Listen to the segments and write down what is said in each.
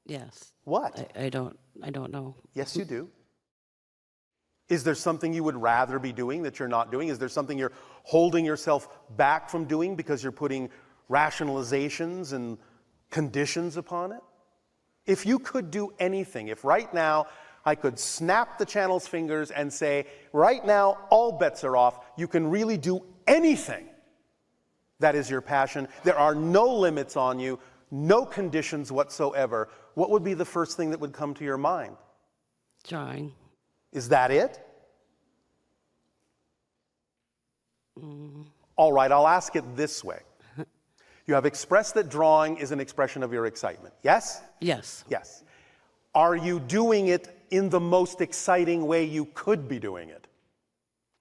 Yes. What? I don't know. Yes, you do. Is there something you would rather be doing that you're not doing? Is there something you're holding yourself back from doing because you're putting rationalizations and conditions upon it? If you could do anything, if right now I could snap the channel's fingers and say, right now all bets are off, you can really do anything that is your passion, there are no limits on you, no conditions whatsoever, what would be the first thing that would come to your mind? Drawing. Is that it? All right, I'll ask it this way. You have expressed that drawing is an expression of your excitement. Yes? Yes. Yes. Are you doing it in the most exciting way you could be doing it?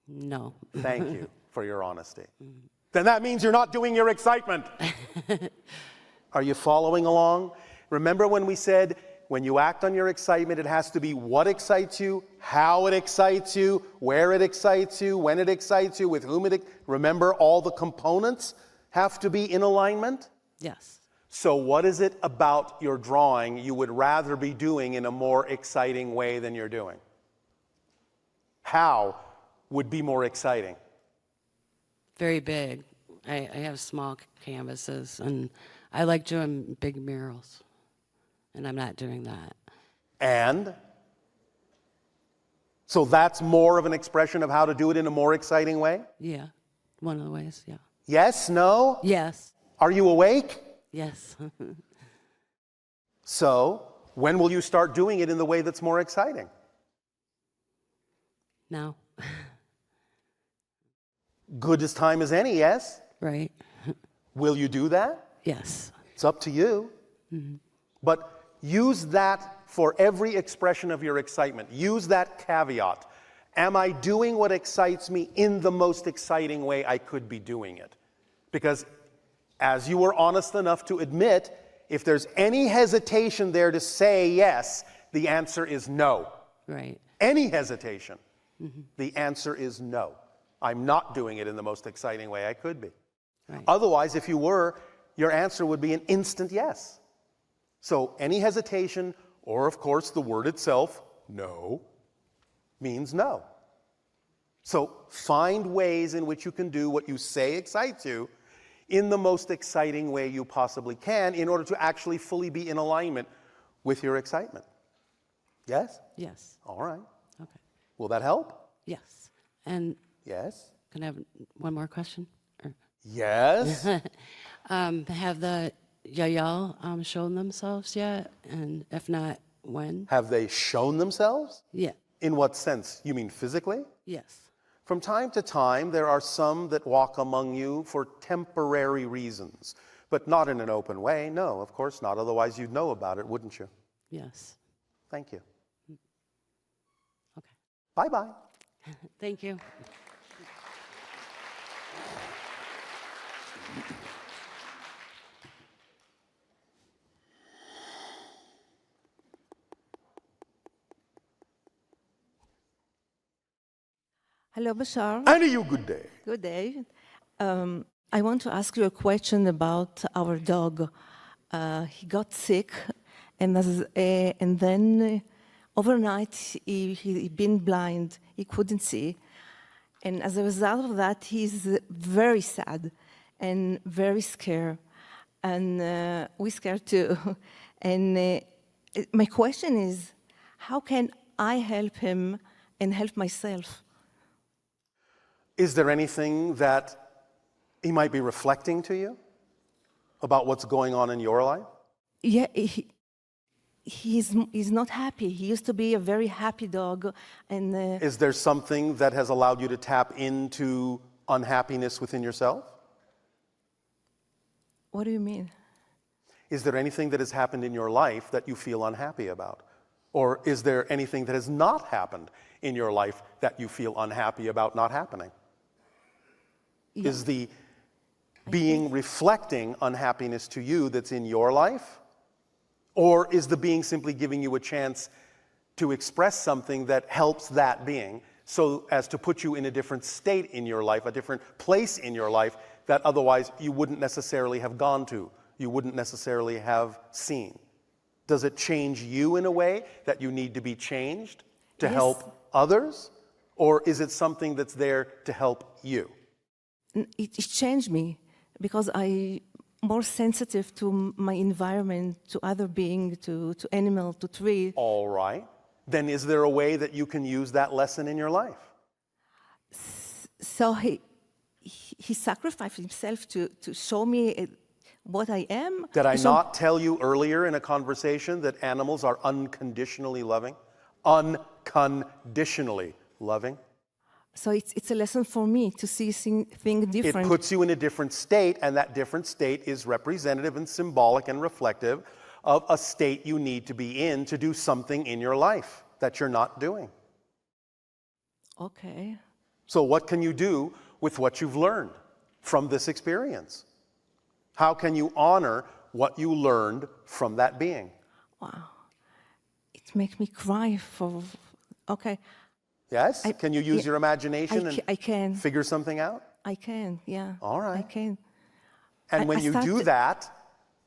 No. Thank you for your honesty. Then that means you're not doing your excitement. Are you following along? Remember when we said, when you act on your excitement, it has to be what excites you, how it excites you, where it excites you, when it excites you, with whom remember, all the components have to be in alignment? Yes. So what is it about your drawing you would rather be doing in a more exciting way than you're doing? How would be more exciting? Very big. I have small canvases, and I like doing big murals, and I'm not doing that. And? So that's more of an expression of how to do it in a more exciting way? Yeah, one of the ways, yeah. Yes? No? Yes. Are you awake? Yes. So, when will you start doing it in the way that's more exciting? Now. Good as time as any, yes? Right. Will you do that? Yes. It's up to you. But use that for every expression of your excitement. Use that caveat. Am I doing what excites me in the most exciting way I could be doing it? Because as you were honest enough to admit, if there's any hesitation there to say yes, the answer is no. Right. Any hesitation, the answer is no. I'm not doing it in the most exciting way I could be. Right. Otherwise, if you were, your answer would be an instant yes. So any hesitation, or of course the word itself, no, means no. So find ways in which you can do what you say excites you in the most exciting way you possibly can in order to actually fully be in alignment with your excitement. Yes? Yes. All right. Okay. Will that help? Yes. And Yes. can I have one more question? Yes. Have the Yayal shown themselves yet? And if not, when? Have they shown themselves? Yeah. In what sense? You mean physically? Yes. From time to time, there are some that walk among you for temporary reasons, but not in an open way. No, of course not. Otherwise, you'd know about it, wouldn't you? Yes. Thank you. Okay. Bye-bye. Thank you. Hello, Bashar. And you good day. Good day. I want to ask you a question about our dog. He got sick, and then overnight he been blind. He couldn't see, and as a result of that, he's very sad and very scared, and we scared too. And my question is, how can I help him and help myself? Is there anything that he might be reflecting to you about what's going on in your life? Yeah, he's not happy. He used to be a very happy dog, and Is there something that has allowed you to tap into unhappiness within yourself? what do you mean? Is there anything that has happened in your life that you feel unhappy about? Or is there anything that has not happened in your life that you feel unhappy about not happening? Yeah. Is the being reflecting unhappiness to you that's in your life? Or is the being simply giving you a chance to express something that helps that being so as to put you in a different state in your life, a different place in your life that otherwise you wouldn't necessarily have gone to, you wouldn't necessarily have seen? Does it change you in a way that you need to be changed to Yes. help others? Or is it something that's there to help you? It changed me because I more sensitive to my environment, to other being, to animal, to tree. All right. Then is there a way that you can use that lesson in your life? So he sacrificed himself to show me what I am. Did I So- not tell you earlier in a conversation that animals are unconditionally loving? Unconditionally loving. So it's a lesson for me to see things different. It puts you in a different state, and that different state is representative and symbolic and reflective of a state you need to be in to do something in your life that you're not doing. Okay. So what can you do with what you've learned from this experience? How can you honor what you learned from that being? Wow. It makes me cry for. Okay. Yes? Can you use your imagination I can. and figure something out? I can. Yeah. All right. I can. And when I you do started- that,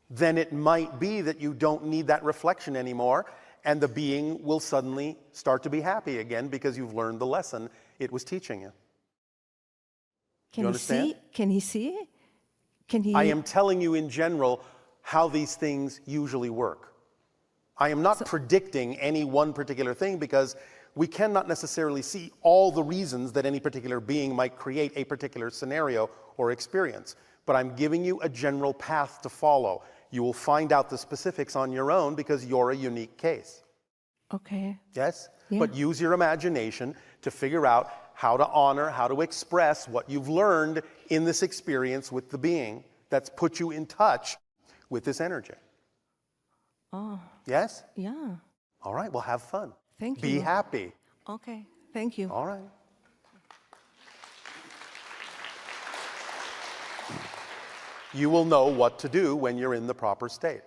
then it might be that you don't need that reflection anymore, and the being will suddenly start to be happy again because you've learned the lesson it was teaching you. Can You he understand? see? Can he see? Can he? I am telling you in general how these things usually work. I am not predicting any one particular thing because we cannot necessarily see all the reasons that any particular being might create a particular scenario or experience. But I'm giving you a general path to follow. You will find out the specifics on your own because you're a unique case. Okay. Yes? Yeah. But use your imagination to figure out how to honor, how to express what you've learned in this experience with the being that's put you in touch with this energy. Oh, Yes? yeah. All right, well, have fun. Thank Be you. happy. Okay. Thank you. All right. You will know what to do when you're in the proper state.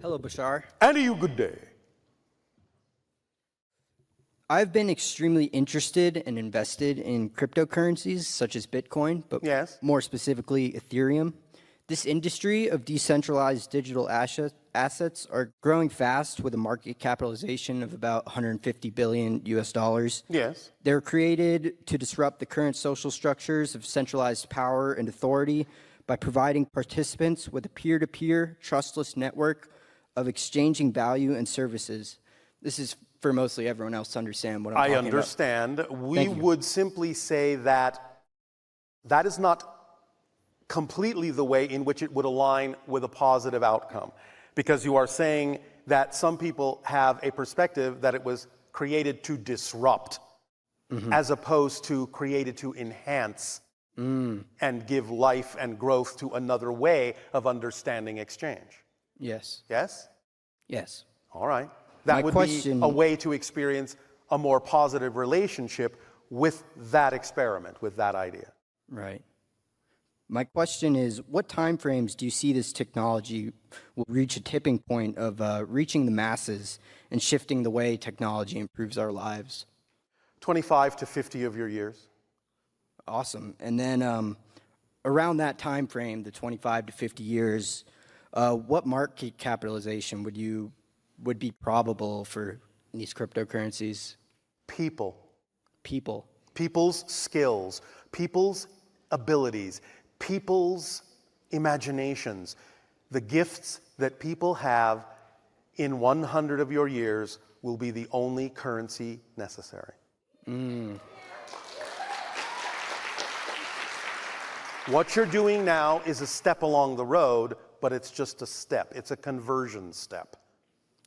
Hello, Bashar. And a you good day. I've been extremely interested and invested in cryptocurrencies such as Bitcoin, but Yes. more specifically Ethereum. This industry of decentralized digital assets are growing fast with a market capitalization of about 150 billion US dollars. Yes. They're created to disrupt the current social structures of centralized power and authority by providing participants with a peer-to-peer, trustless network of exchanging value and services. This is for mostly everyone else to understand what I'm I talking about. understand. We Thank you. would simply say that that is not completely the way in which it would align with a positive outcome. Because you are saying that some people have a perspective that it was created to disrupt, as opposed to created to enhance and give life and growth to another way of understanding exchange. Yes. Yes? Yes. All right. That My would question- be a way to experience a more positive relationship with that experiment, with that idea. Right. My question is, what timeframes do you see this technology will reach a tipping point of reaching the masses and shifting the way technology improves our lives? 25 to 50 of your years. Awesome. And then around that time frame, the 25 to 50 years, what market capitalization would be probable for these cryptocurrencies? People. People. People's skills, people's abilities, people's imaginations, the gifts that people have in 100 of your years will be the only currency necessary. What you're doing now is a step along the road, but it's just a step. It's a conversion step.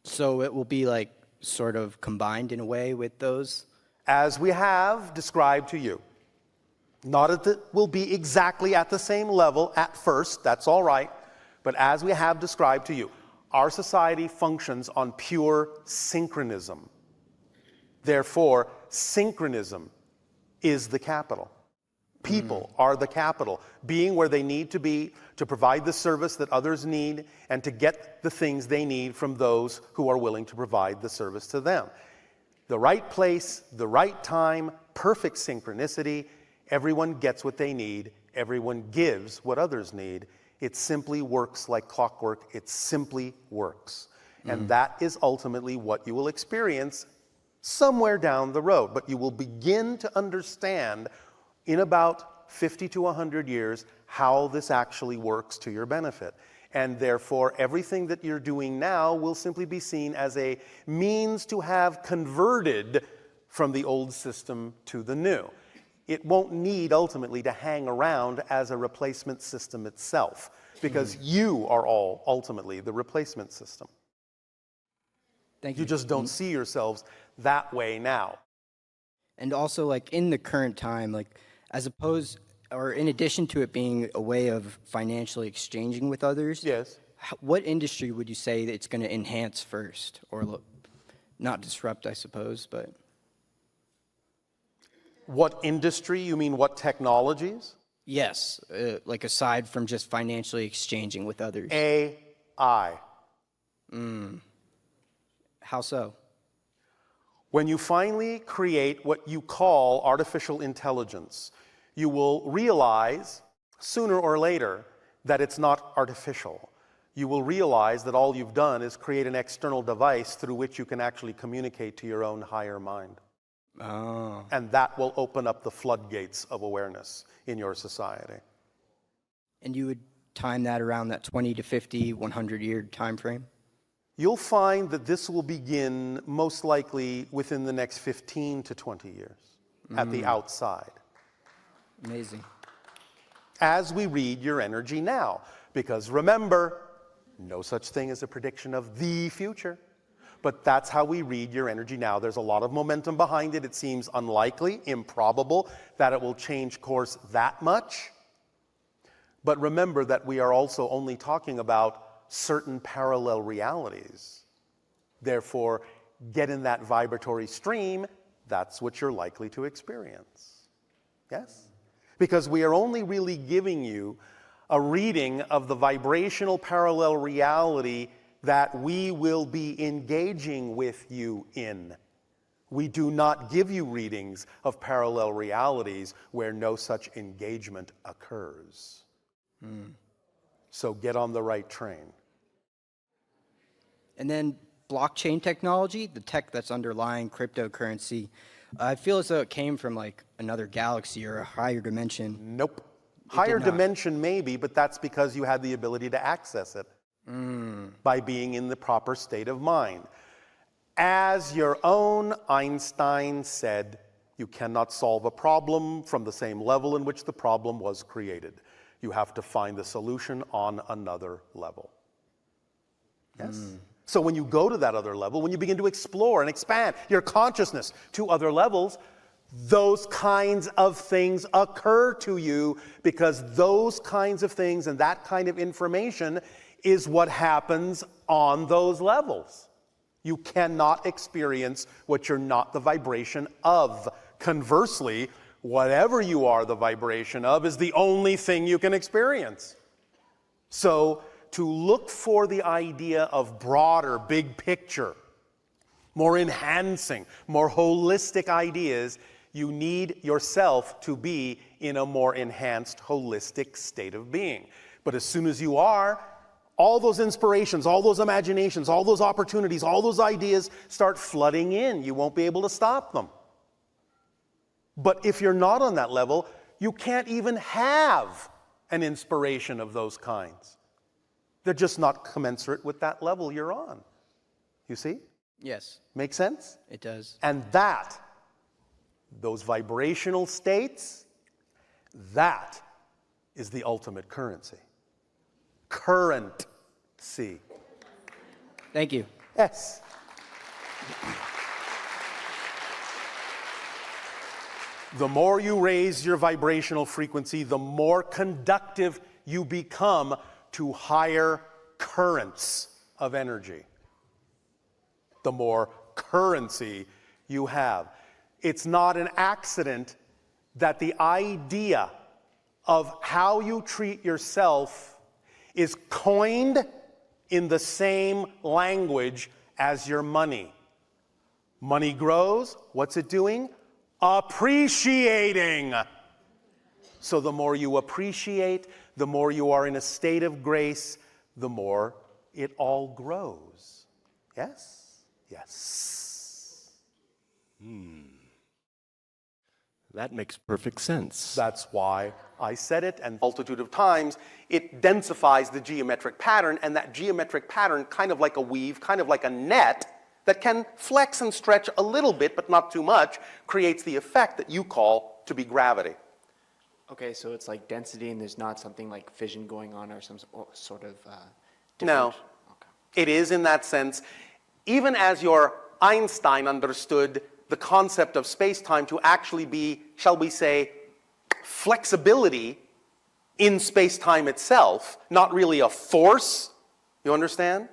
So it will be like sort of combined in a way with those? As we have described to you. Not that it will be exactly at the same level at first, that's all right, but as we have described to you. Our society functions on pure synchronism. Therefore, synchronism is the capital. People are the capital, being where they need to be to provide the service that others need and to get the things they need from those who are willing to provide the service to them. The right place, the right time, perfect synchronicity, everyone gets what they need, everyone gives what others need. It simply works like clockwork. It simply works. And that is ultimately what you will experience somewhere down the road. But you will begin to understand in about 50 to 100 years how this actually works to your benefit. And therefore, everything that you're doing now will simply be seen as a means to have converted from the old system to the new. It won't need ultimately to hang around as a replacement system itself, because you are all ultimately the replacement system. Thank You just don't see yourselves that way now. And also, like, in the current time, like, as opposed, or in addition to it being a way of financially exchanging with others, Yes. What industry would you say that it's going to enhance first, or not disrupt, I suppose, but... What industry? You mean what technologies? Yes, like aside from just financially exchanging with others. AI. How so? When you finally create what you call artificial intelligence, you will realize sooner or later that it's not artificial. You will realize that all you've done is create an external device through which you can actually communicate to your own higher mind. Oh. And that will open up the floodgates of awareness in your society. And you would time that around that 20 to 50, 100-year time frame? You'll find that this will begin most likely within the next 15 to 20 years at the outside. Amazing. As we read your energy now. Because remember, no such thing as a prediction of the future. But that's how we read your energy now. There's a lot of momentum behind it. It seems unlikely, improbable that it will change course that much. But remember that we are also only talking about certain parallel realities. Therefore, get in that vibratory stream, that's what you're likely to experience. Yes? Because we are only really giving you a reading of the vibrational parallel reality that we will be engaging with you in. We do not give you readings of parallel realities where no such engagement occurs. So get on the right train. And then blockchain technology, the tech that's underlying cryptocurrency, I feel as though it came from like another galaxy or a higher dimension. Nope. Higher dimension maybe, but that's because you had the ability to access it by being in the proper state of mind. As your own Einstein said, you cannot solve a problem from the same level in which the problem was created. You have to find the solution on another level. Yes? So when you go to that other level, when you begin to explore and expand your consciousness to other levels, those kinds of things occur to you because those kinds of things and that kind of information is what happens on those levels. You cannot experience what you're not the vibration of. Conversely, whatever you are the vibration of is the only thing you can experience. So, to look for the idea of broader, big picture, more enhancing, more holistic ideas, you need yourself to be in a more enhanced, holistic state of being. But as soon as you are, all those inspirations, all those imaginations, all those opportunities, all those ideas start flooding in. You won't be able to stop them. But if you're not on that level, you can't even have an inspiration of those kinds. They're just not commensurate with that level you're on. You see? Yes, Make sense? it does. And that, those vibrational states, that is the ultimate currency. Currency. Thank you. Yes. The more you raise your vibrational frequency, the more conductive you become to higher currents of energy, the more currency you have. It's not an accident that the idea of how you treat yourself is coined in the same language as your money. Money grows, what's it doing? Appreciating. So the more you appreciate, the more you are in a state of grace, the more it all grows. Yes? Yes. That makes perfect sense. That's why I said it, and multitude of times it densifies the geometric pattern, and that geometric pattern, kind of like a weave, kind of like a net, that can flex and stretch a little bit, but not too much, creates the effect that you call to be gravity. Okay, so it's like density and there's not something like fission going on or some sort of No. different... Okay. It is in that sense, even as your Einstein understood the concept of space-time to actually be, shall we say, flexibility in space-time itself, not really a force, you understand?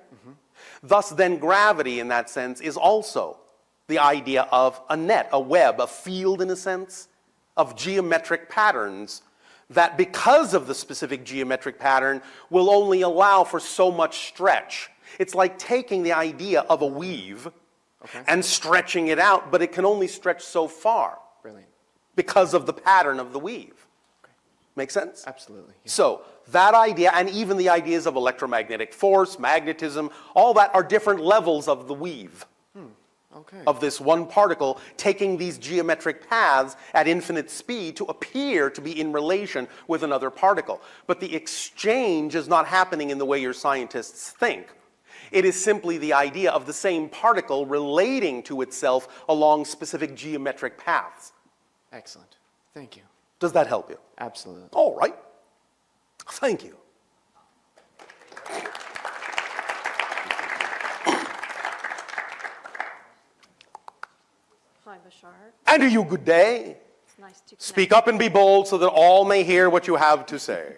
Thus then gravity in that sense is also the idea of a net, a web, a field in a sense, of geometric patterns that because of the specific geometric pattern will only allow for so much stretch. It's like taking the idea of a weave and stretching it out, but it can only stretch so far. Brilliant. Because of the pattern of the weave. Make sense? Absolutely. Yeah. So that idea, and even the ideas of electromagnetic force, magnetism, all that are different levels of the weave. Okay. Of this one particle taking these geometric paths at infinite speed to appear to be in relation with another particle. But the exchange is not happening in the way your scientists think. It is simply the idea of the same particle relating to itself along specific geometric paths. Excellent. Thank you. Does that help you? Absolutely. All right. Thank you. Hi, Bashar. And to you, good day. It's nice to connect. Speak up and be bold so that all may hear what you have to say.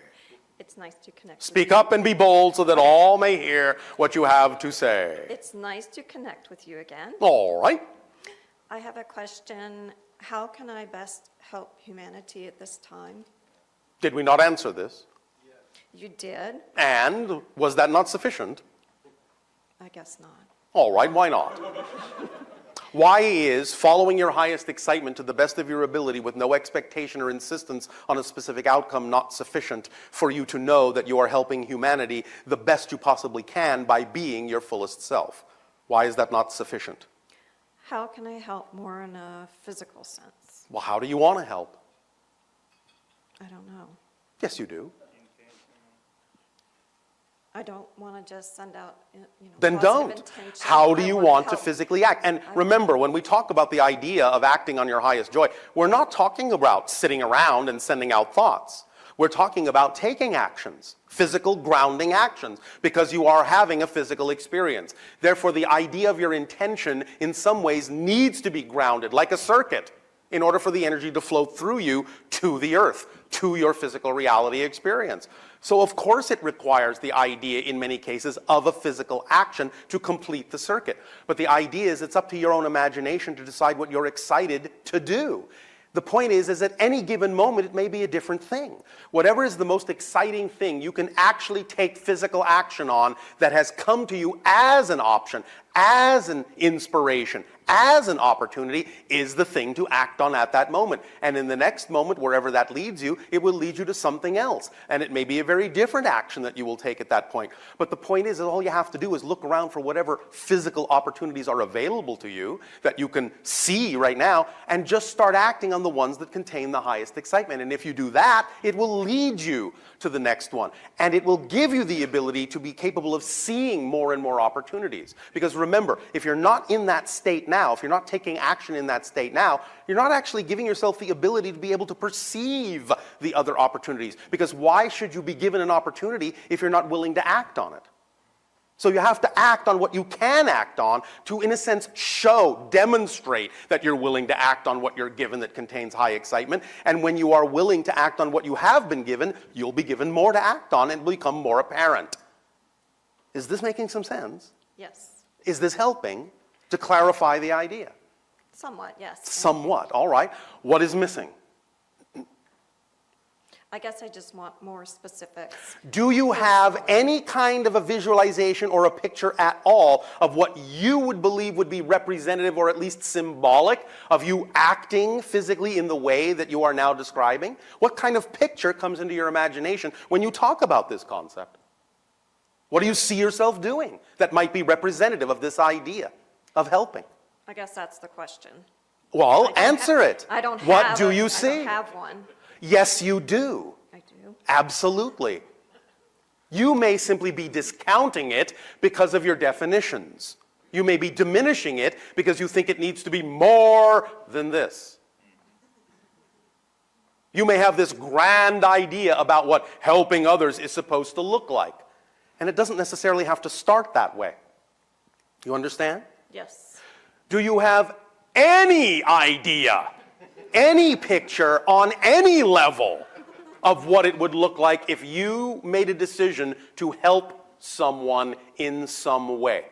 It's nice to connect. Speak up and be bold so that all may hear what you have to say. It's nice to connect with you again. All right. I have a question. How can I best help humanity at this time? Did we not answer this? You did? And was that not sufficient? I guess not. All right, why not? Why is following your highest excitement to the best of your ability with no expectation or insistence on a specific outcome not sufficient for you to know that you are helping humanity the best you possibly can by being your fullest self? Why is that not sufficient? How can I help more in a physical sense? Well, how do you want to help? I don't know. Yes, you do. I don't want to just send out, Then positive don't. intention. How do I you wanna want to help. physically act? And remember, when we talk about the idea of acting on your highest joy, we're not talking about sitting around and sending out thoughts. We're talking about taking actions, physical grounding actions, because you are having a physical experience. Therefore, the idea of your intention in some ways needs to be grounded, like a circuit, in order for the energy to flow through you to the earth, to your physical reality experience. So of course it requires the idea, in many cases, of a physical action to complete the circuit. But the idea is it's up to your own imagination to decide what you're excited to do. The point is at any given moment, it may be a different thing. Whatever is the most exciting thing you can actually take physical action on that has come to you as an option, as an inspiration, as an opportunity, is the thing to act on at that moment. And in the next moment, wherever that leads you, it will lead you to something else. And it may be a very different action that you will take at that point. But the point is that all you have to do is look around for whatever physical opportunities are available to you that you can see right now, and just start acting on the ones that contain the highest excitement. And if you do that, it will lead you to the next one. And it will give you the ability to be capable of seeing more and more opportunities. Because remember, if you're not in that state now, if you're not taking action in that state now, you're not actually giving yourself the ability to be able to perceive the other opportunities. Because why should you be given an opportunity if you're not willing to act on it? So you have to act on what you can act on to, in a sense, show, demonstrate that you're willing to act on what you're given that contains high excitement. And when you are willing to act on what you have been given, you'll be given more to act on and will become more apparent. Is this making some sense? Yes, Is this helping to clarify the idea? somewhat, yes. Somewhat, all right. What is missing? I guess I just want more specifics. Do you have any kind of a visualization or a picture at all of what you would believe would be representative or at least symbolic of you acting physically in the way that you are now describing? What kind of picture comes into your imagination when you talk about this concept? What do you see yourself doing that might be representative of this idea of helping? I guess that's the question. Well, I don't answer ha- it. I don't have What do a- you I see? don't have one. Yes, you do. I do. Absolutely. You may simply be discounting it because of your definitions. You may be diminishing it because you think it needs to be more than this. You may have this grand idea about what helping others is supposed to look like. And it doesn't necessarily have to start that way. You understand? Yes. Do you have any idea, any picture on any level of what it would look like if you made a decision to help someone in some way?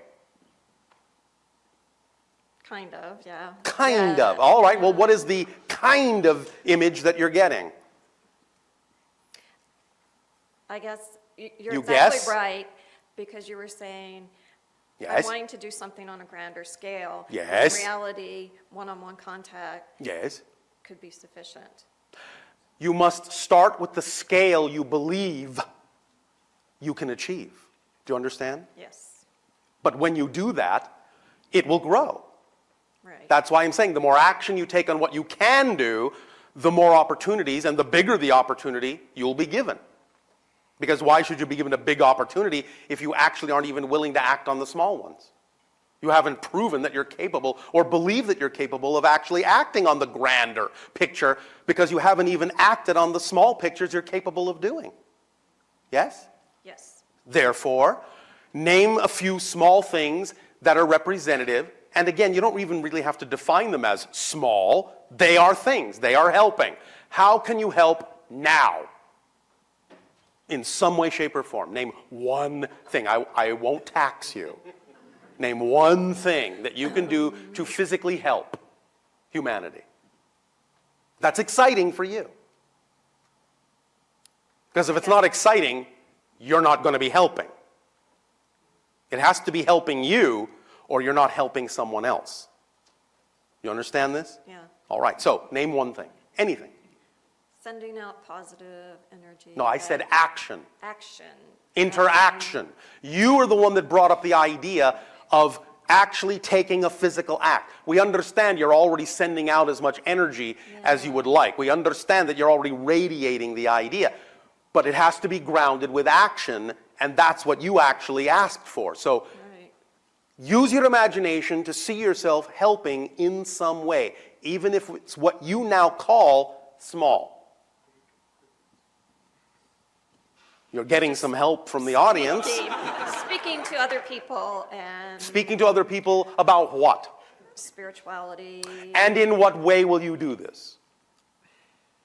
Kind of, yeah. Kind Yeah. of. All right, well, what is the kind of image that you're getting? I guess you're You exactly guess? right, because you were saying, I'm Yes? wanting to do something on a grander scale. Yes. In reality, one-on-one contact Yes. could be sufficient. You must start with the scale you believe you can achieve. Do you understand? Yes, But when you do that, it will grow. right. That's why I'm saying the more action you take on what you can do, the more opportunities and the bigger the opportunity you'll be given. Because why should you be given a big opportunity if you actually aren't even willing to act on the small ones? You haven't proven that you're capable or believe that you're capable of actually acting on the grander picture because you haven't even acted on the small pictures you're capable of doing. Yes? Yes. Therefore, name a few small things that are representative. And again, you don't even really have to define them as small. They are things. They are helping. How can you help now? In some way, shape, or form. Name one thing. I won't tax you. Name one thing that you can do to physically help humanity. That's exciting for you. Because if it's not exciting, you're not going to be helping. It has to be helping you, or you're not helping someone else. You understand this? Yeah. All right, so name one thing. Anything. Sending out positive energy. No, I said action. Action. Interaction. You are the one that brought up the idea of actually taking a physical act. We understand you're already sending out as much energy as you would like. We understand that you're already radiating the idea. But it has to be grounded with action, and that's what you actually asked for. So Right. use your imagination to see yourself helping in some way, even if it's what you now call small. You're getting some help from the audience. Speaking to other people and Speaking to other people about what? spirituality. And in what way will you do this?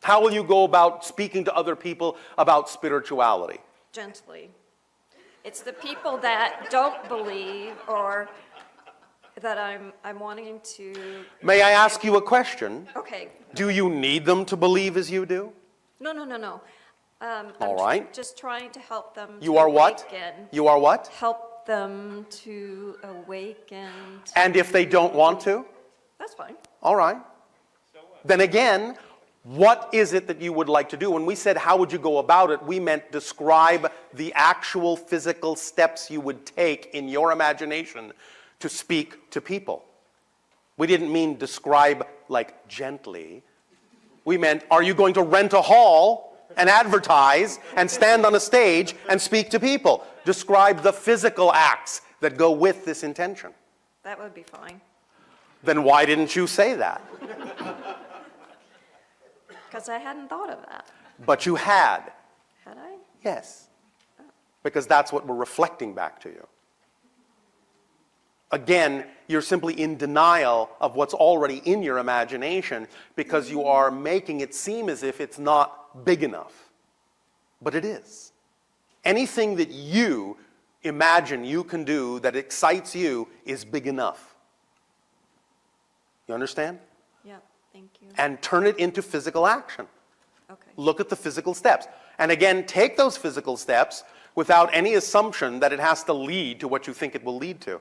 How will you go about speaking to other people about spirituality? Gently. It's the people that don't believe or that I'm wanting to. May I ask you a question? Okay. Do you need them to believe as you do? No. I'm All right. just trying to help them. You to are what? awaken. You are what? Help them to awaken. And if they don't want to? That's fine. All right. Then again, what is it that you would like to do? When we said how would you go about it, we meant describe the actual physical steps you would take in your imagination to speak to people. We didn't mean describe like gently. We meant, are you going to rent a hall and advertise and stand on a stage and speak to people? Describe the physical acts that go with this intention. That would be fine. Then why didn't you say that? Because I hadn't thought of that. But you had. Had I? Yes. Because that's what we're reflecting back to you. Again, you're simply in denial of what's already in your imagination because you are making it seem as if it's not big enough. But it is. Anything that you imagine you can do that excites you is big enough. You understand? Yep, thank you. And turn it into physical action. Okay. Look at the physical steps. And again, take those physical steps without any assumption that it has to lead to what you think it will lead to.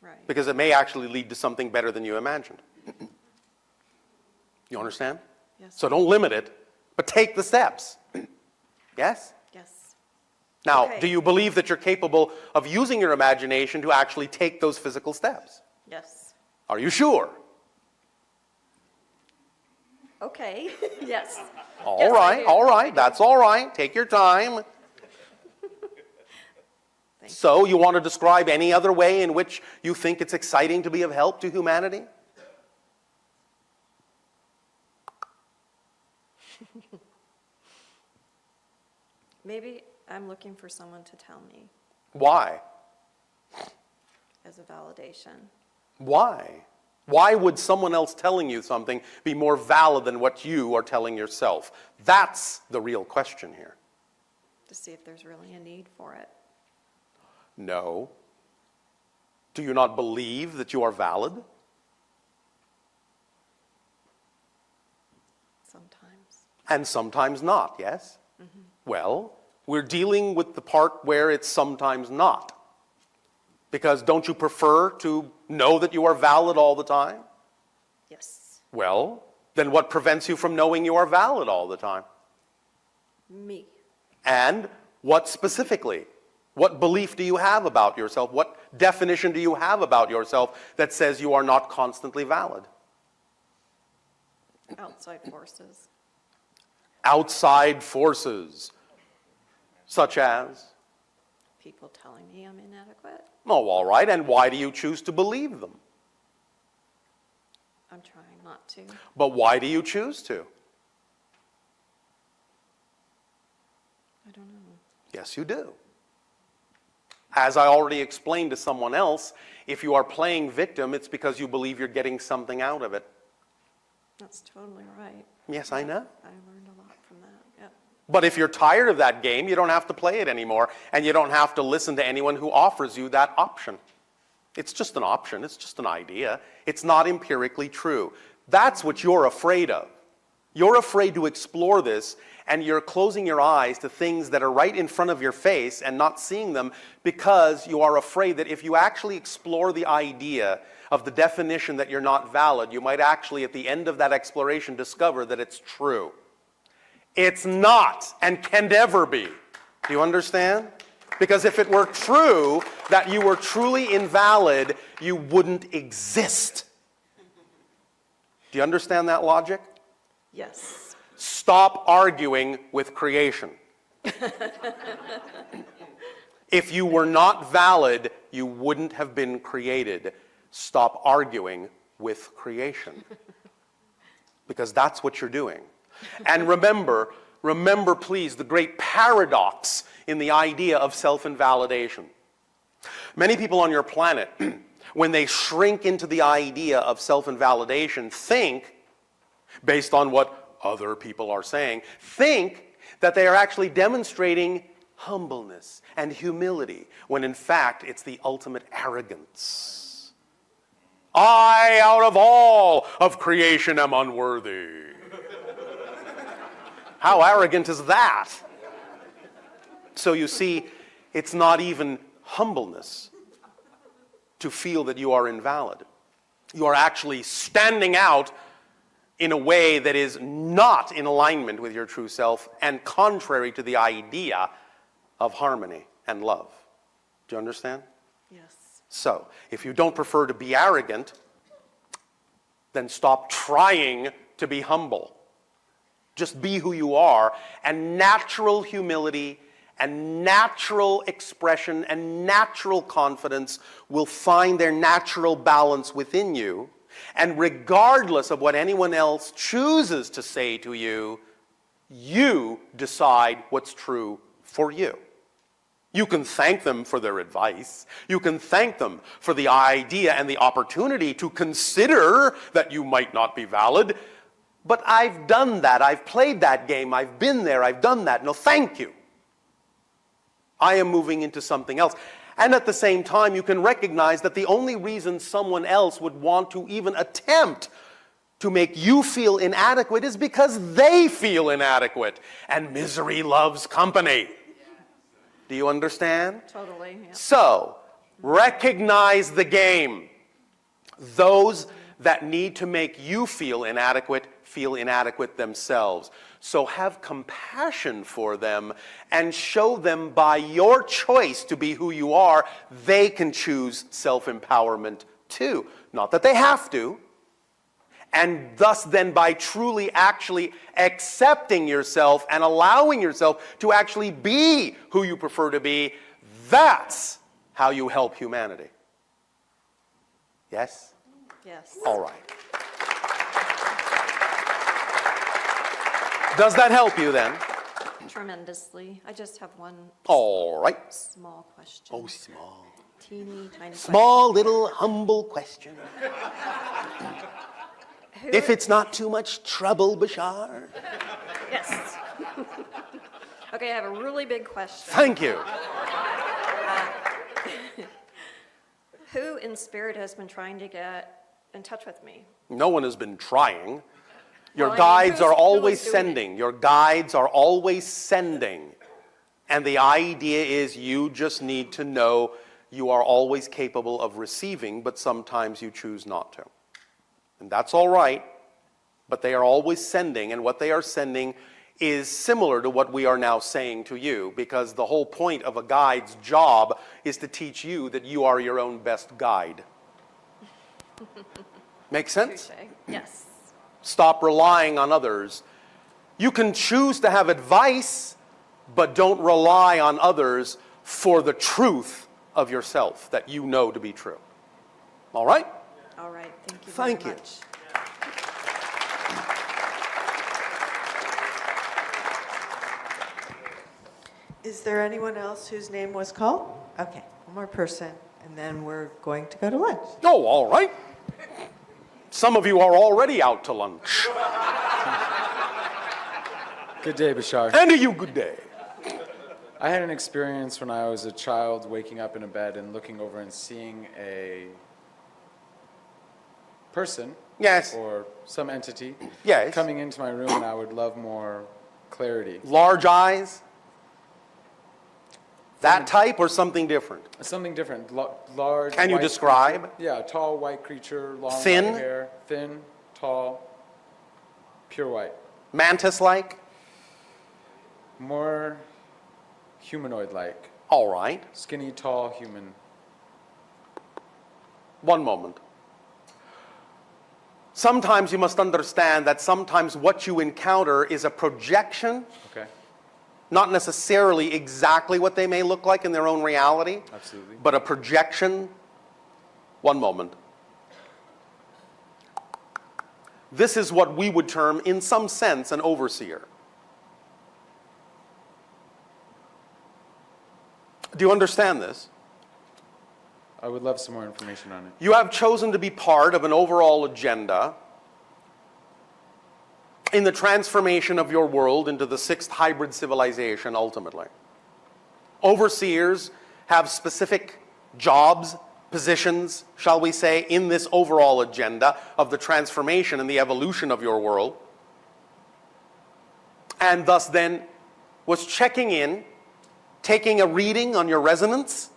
Right. Because it may actually lead to something better than you imagined. You understand? Yes. So don't limit it, but take the steps. Yes? Yes. Now, Okay. do you believe that you're capable of using your imagination to actually take those physical steps? Yes. Are you sure? Okay. Yes. All Yes, I right, do. all right, that's all right. Take your time. So, you want to describe any other way in which you think it's exciting to be of help to humanity? Maybe I'm looking for someone to tell me Why? as a validation. Why? Why would someone else telling you something be more valid than what you are telling yourself? That's the real question here. To see if there's really a need for it. No. Do you not believe that you are valid? Sometimes. And sometimes not, yes? Well, we're dealing with the part where it's sometimes not. Because don't you prefer to know that you are valid all the time? Yes. Well, then what prevents you from knowing you are valid all the time? Me. And what specifically? What belief do you have about yourself? What definition do you have about yourself that says you are not constantly valid? Outside forces. Outside forces, such as? People telling me I'm inadequate. Oh, all right. And why do you choose to believe them? I'm trying not to. But why do you choose to? I don't know. Yes, you do. As I already explained to someone else, if you are playing victim, it's because you believe you're getting something out of it. That's totally right. Yes, I know. I learned a lot from that. Yep. But if you're tired of that game, you don't have to play it anymore, and you don't have to listen to anyone who offers you that option. It's just an option. It's just an idea. It's not empirically true. That's what you're afraid of. You're afraid to explore this, and you're closing your eyes to things that are right in front of your face and not seeing them because you are afraid that if you actually explore the idea of the definition that you're not valid, you might actually, at the end of that exploration, discover that it's true. It's not and can never be. Do you understand? Because if it were true that you were truly invalid, you wouldn't exist. Do you understand that logic? Yes. Stop arguing with creation. If you were not valid, you wouldn't have been created. Stop arguing with creation. Because that's what you're doing. And remember please, the great paradox in the idea of self-invalidation. Many people on your planet, when they shrink into the idea of self-invalidation, think, based on what other people are saying, think that they are actually demonstrating humbleness and humility, when in fact it's the ultimate arrogance. I, out of all of creation, am unworthy. How arrogant is that? So you see, it's not even humbleness to feel that you are invalid. You are actually standing out in a way that is not in alignment with your true self and contrary to the idea of harmony and love. Do you understand? Yes. So, if you don't prefer to be arrogant, then stop trying to be humble. Just be who you are, and natural humility and natural expression and natural confidence will find their natural balance within you. And regardless of what anyone else chooses to say to you, you decide what's true for you. You can thank them for their advice. You can thank them for the idea and the opportunity to consider that you might not be valid. But I've done that. I've played that game. I've been there. I've done that. No, thank you. I am moving into something else. And at the same time, you can recognize that the only reason someone else would want to even attempt to make you feel inadequate is because they feel inadequate. And misery loves company. Do you understand? Totally, yeah. So, recognize the game. Those that need to make you feel inadequate themselves. So have compassion for them and show them by your choice to be who you are, they can choose self-empowerment too. Not that they have to. And thus then by truly actually accepting yourself and allowing yourself to actually be who you prefer to be, that's how you help humanity. Yes? Yes. All right. Does that help you then? Tremendously. I just have one All right. small question. Oh, small. Teeny tiny Small, little, humble question. question. Who- If it's not too much trouble, Bashar. Yes. Okay, I have a really big question. Thank you. Who in spirit has been trying to get in touch with me? No one has been trying. Your Well, I mean, guides who are is always doing it? sending. Your guides are always sending. And the idea is you just need to know you are always capable of receiving, but sometimes you choose not to. And that's all right, but they are always sending, and what they are sending is similar to what we are now saying to you, because the whole point of a guide's job is to teach you that you are your own best guide. Make sense? Touche. Yes. Stop relying on others. You can choose to have advice, but don't rely on others for the truth of yourself that you know to be true. All right? All right. Thank you Thank very you. much. Is there anyone else whose name was called? Okay, one more person, and then we're going to go to lunch. Oh, all right. Some of you are already out to lunch. Good day, Bashar. And to you, good day. I had an experience when I was a child waking up in a bed and looking over and seeing a person Yes. or some entity Yes. coming into my room, and I would love more clarity. Large eyes? That type or something different? Something different. Large. Can you white describe? creature. Yeah, tall white creature, long Thin? white hair, thin, tall, pure white. Mantis-like? More humanoid-like. All right. Skinny, tall, human. One moment. Sometimes you must understand that sometimes what you encounter is a projection, Okay, not necessarily exactly what they may look like in their own reality, absolutely. but a projection. One moment. This is what we would term, in some sense, an overseer. Do you understand this? I would love some more information on it. You have chosen to be part of an overall agenda in the transformation of your world into the sixth hybrid civilization, ultimately. Overseers have specific jobs, positions, shall we say, in this overall agenda of the transformation and the evolution of your world. And thus then was checking in, taking a reading on your resonance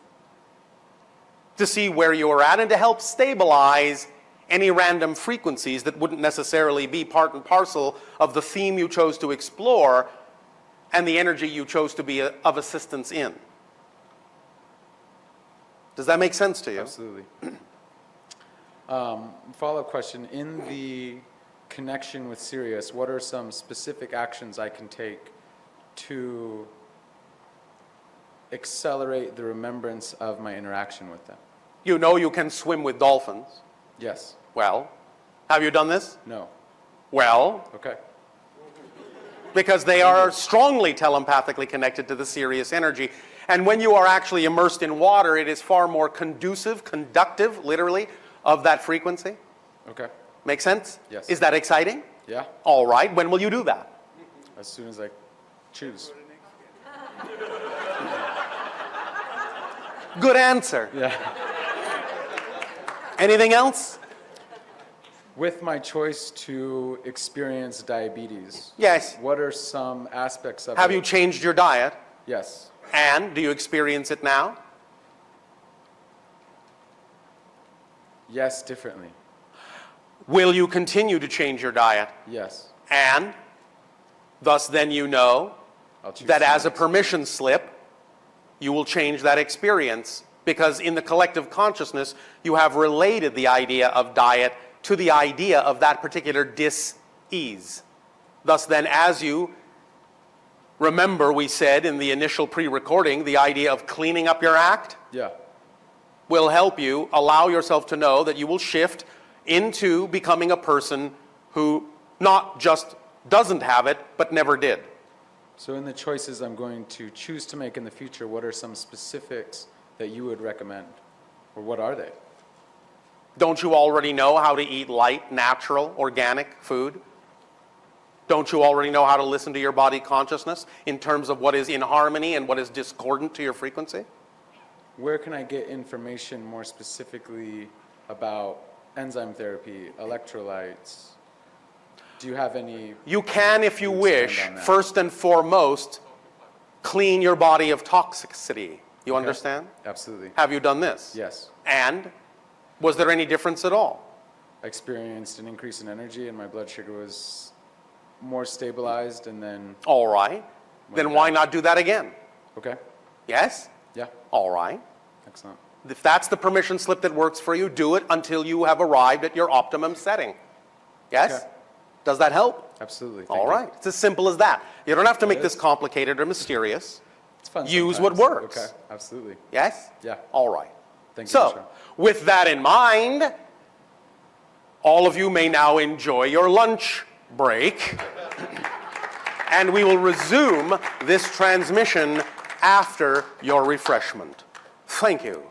to see where you are at and to help stabilize any random frequencies that wouldn't necessarily be part and parcel of the theme you chose to explore and the energy you chose to be of assistance in. Does that make sense to you? Absolutely. Follow-up question. In the connection with Sirius, what are some specific actions I can take to accelerate the remembrance of my interaction with them? You know you can swim with dolphins. Yes. Well, have you done this? No. Well, Okay. because they are strongly telepathically connected to the Sirius energy. And when you are actually immersed in water, it is far more conducive, conductive, literally, of that frequency. Okay. Make sense? Yes. Is that exciting? Yeah. All right. When will you do that? As soon as I choose. Good answer. Yeah. Anything else? With my choice to experience diabetes, Yes. what are some aspects of Have it? you changed your diet? Yes. And do you experience it now? Yes, differently. Will you continue to change your diet? Yes. And thus then you know I'll choose that to as a not permission slip, you will change that experience because in the collective consciousness, you have related the idea of diet to the idea of that particular dis-ease. Thus then, as you remember, we said in the initial pre-recording, the idea of cleaning up your act Yeah. will help you allow yourself to know that you will shift into becoming a person who not just doesn't have it, but never did. So in the choices I'm going to choose to make in the future, what are some specifics that you would recommend? Or what are they? Don't you already know how to eat light, natural, organic food? Don't you already know how to listen to your body consciousness in terms of what is in harmony and what is discordant to your frequency? Where can I get information more specifically about enzyme therapy, electrolytes? Do you have any? You can, if you to wish, expand on that? first and foremost, clean your body of toxicity. You understand? Absolutely. Have you done this? Yes. And was there any difference at all? I experienced an increase in energy and my blood sugar was more stabilized and then, All right. Then why not do that again? okay, Yes? yeah, All right. excellent. If that's the permission slip that works for you, do it until you have arrived at your optimum setting. Yes? Okay. Does that help? Absolutely. All thank you. right. It's as simple as that. You don't have to make this is. complicated or mysterious. It's fun Use what sometimes. works. Okay, absolutely. Yes? Yeah. All right. Thank you, So, Bashar. with that in mind, all of you may now enjoy your lunch break. And we will resume this transmission after your refreshment. Thank you.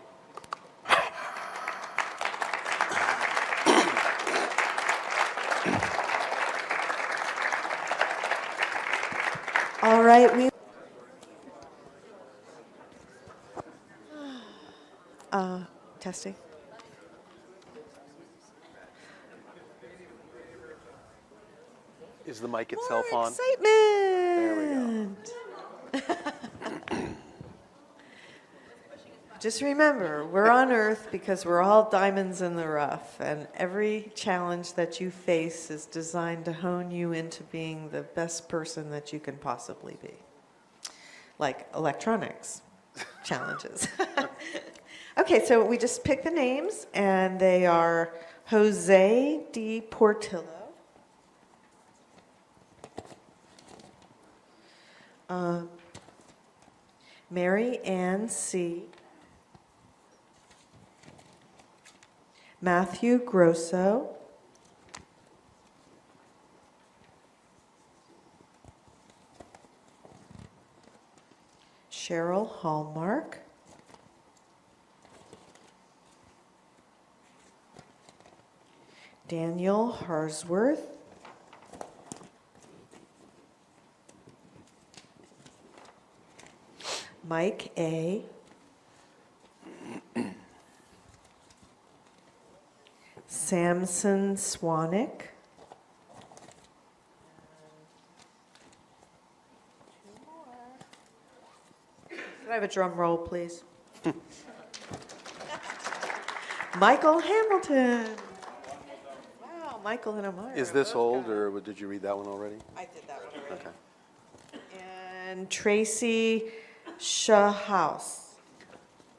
All right, we. Testing. Is the mic itself More on? excitement. There we go. Just remember, we're on Earth because we're all diamonds in the rough, and every challenge that you face is designed to hone you into being the best person that you can possibly be. Like electronics challenges. Okay, so we just picked the names, and they are Jose D. Portillo, Mary Ann C., Matthew Grosso, Cheryl Hallmark, Daniel Harsworth, Mike A., Samson Swanik, could I have a drum roll, please? Michael Hamilton. Wow, Michael and Amara. Is this both old, got it. or did you read that one already? I did that one already. Okay. And Tracy Shahouse.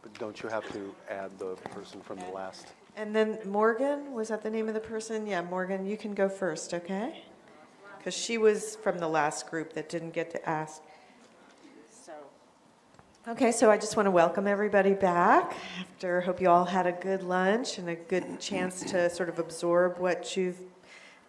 But don't you have to add the person from the last? And then Morgan, was that the name of the person? Yeah, Morgan, you can go first, okay? Because she was from the last group that didn't get to ask. Okay, so I just want to welcome everybody back after, hope you all had a good lunch and a good chance to sort of absorb what you've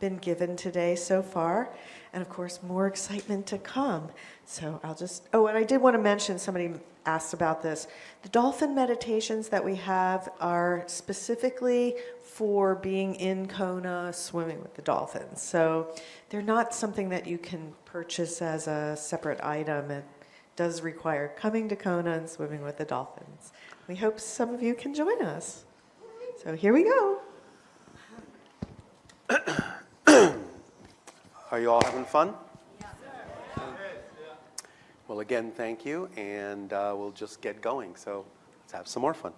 been given today so far. And of course, more excitement to come. So I'll just, oh, and I did want to mention, somebody asked about this. The dolphin meditations that we have are specifically for being in Kona swimming with the dolphins. So they're not something that you can purchase as a separate item at does require coming to Kona and swimming with the dolphins. We hope some of you can join us. So here we go. Are you all having fun? Well, again, thank you, and we'll just get going. So let's have some more fun.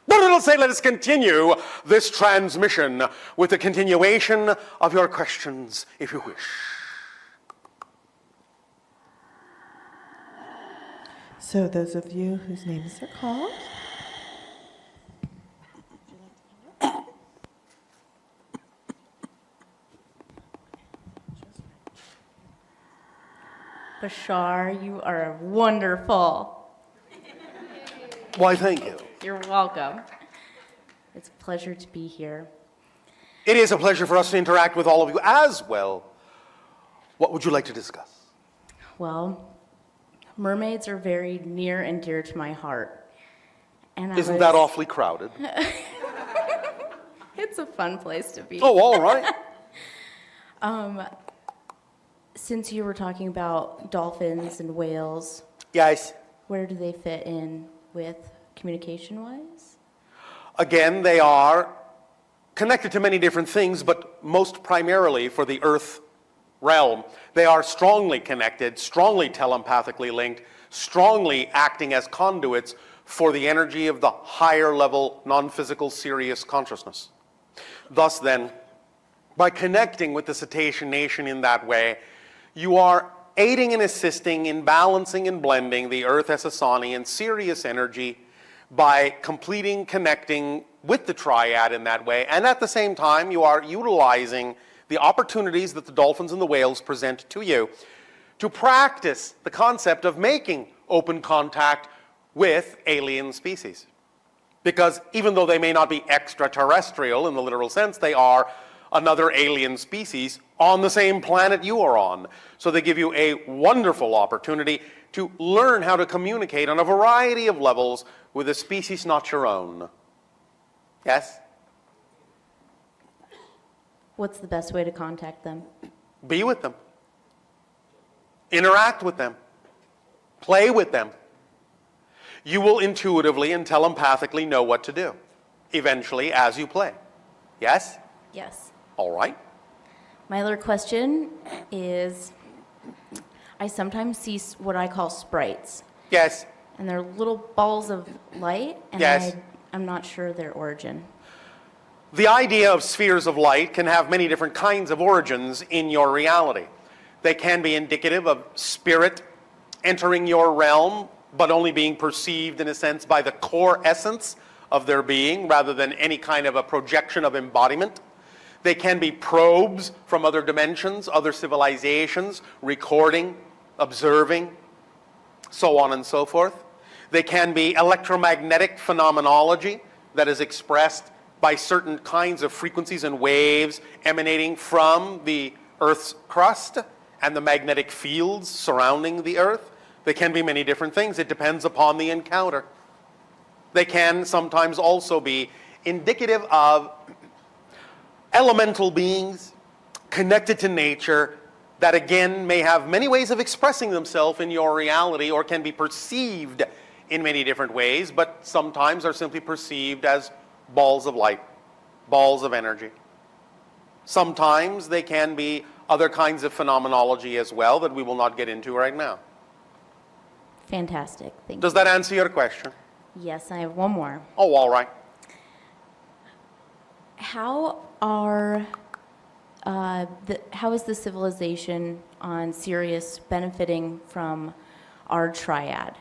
But it'll say, let us continue this transmission with the continuation of your questions, if you wish. So those of you whose names are called. Bashar, you are wonderful. Why, thank you. You're welcome. It's a pleasure to be here. It is a pleasure for us to interact with all of you as well. What would you like to discuss? Well, mermaids are very near and dear to my heart. And Isn't that awfully crowded? It's a fun place to be. Oh, all right. Since you were talking about dolphins and whales, Yes. where do they fit in with communication-wise? Again, they are connected to many different things, but most primarily for the Earth realm. They are strongly connected, strongly telepathically linked, strongly acting as conduits for the energy of the higher level, non-physical, serious consciousness. Thus then, by connecting with the cetacean nation in that way, you are aiding and assisting in balancing and blending the Earth Essassani and Sirius energy by completing, connecting with the triad in that way. And at the same time, you are utilizing the opportunities that the dolphins and the whales present to you to practice the concept of making open contact with alien species. Because even though they may not be extraterrestrial in the literal sense, they are another alien species on the same planet you are on. So they give you a wonderful opportunity to learn how to communicate on a variety of levels with a species not your own. Yes? What's the best way to contact them? Be with them. Interact with them. Play with them. You will intuitively and telepathically know what to do, eventually, as you play. Yes? Yes. All right. My other question is, I sometimes see what I call sprites, Yes. and they're little balls of light, and Yes. I'm not sure their origin. The idea of spheres of light can have many different kinds of origins in your reality. They can be indicative of spirit entering your realm, but only being perceived, in a sense, by the core essence of their being, rather than any kind of a projection of embodiment. They can be probes from other dimensions, other civilizations, recording, observing, so on and so forth. They can be electromagnetic phenomenology that is expressed by certain kinds of frequencies and waves emanating from the Earth's crust and the magnetic fields surrounding the Earth. They can be many different things. It depends upon the encounter. They can sometimes also be indicative of elemental beings connected to nature that again may have many ways of expressing themselves in your reality or can be perceived in many different ways, but sometimes are simply perceived as balls of light, balls of energy. Sometimes they can be other kinds of phenomenology as well that we will not get into right now. Fantastic. Thank Does you. that answer your question? Yes, I have one more. Oh, all right. How is the civilization on Sirius benefiting from our triad?